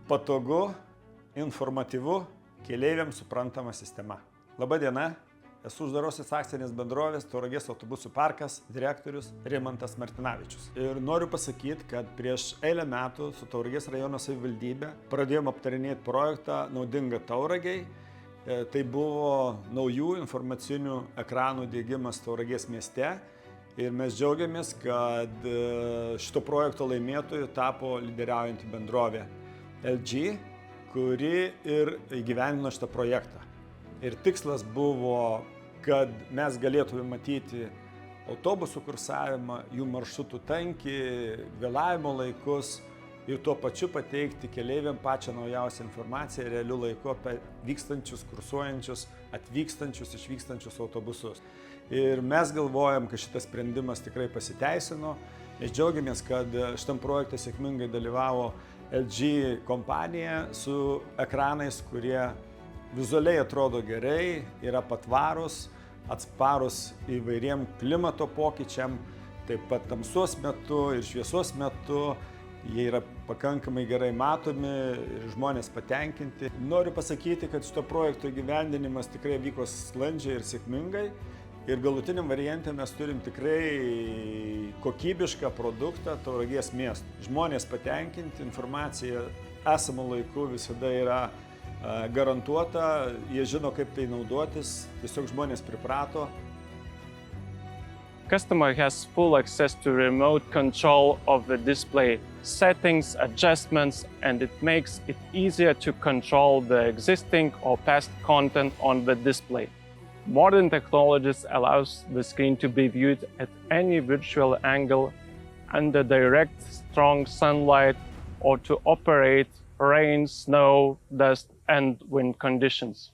patogu, informatyvu, keleiviams suprantama sistema. Labą dieną, esu uždarosios akcinės bendrovės Tauragės autobusų parkas direktorius Rimantas Martinavičius. Ir noriu pasakyti, kad prieš eilę metų su Tauragės rajono savivaldybe pradėjome aptarinėti projektą Naudinga Tauragiai. Tai buvo naujų informacinių ekranų diegimas Tauragės mieste. Ir mes džiaugiamės, kad šito projekto laimėtojų tapo lyderiaujanti bendrovė LG, kuri ir įgyvendino šitą projektą. Ir tikslas buvo, kad mes galėtume matyti autobusų kursavimą, jų maršrutų tankį, vėlavimo laikus ir tuo pačiu pateikti keleiviam pačią naujausią informaciją realiu laiku apie vykstančius, kursuojančius, atvykstančius, išvykstančius autobusus. Ir mes galvojam, kad šitas sprendimas tikrai pasiteisino. Mes džiaugiamės, kad šitam projekte sėkmingai dalyvavo LG kompanija su ekranais, kurie vizualiai atrodo gerai, yra patvarūs, atsparūs įvairiem klimato pokyčiam, taip pat tamsos metu ir šviesos metu. Jie yra pakankamai gerai matomi ir žmonės patenkinti. Noriu pasakyti, kad šito projekto įgyvendinimas tikrai vyko sklandžiai ir sėkmingai. Ir galutiniam variante mes turim tikrai kokybišką produktą Tauragės miestui. Žmonės patenkinti, informacija esamu laiku visada yra garantuota, jie žino, kaip tai naudotis, tiesiog žmonės priprato. Customer has full access to remote control of the display, settings, adjustments, and it makes it easier to control the existing or past content on the display. Modern technologies allows the screen to be viewed at any virtual angle under direct, strong sunlight or to operate rain, snow, dust, and wind conditions.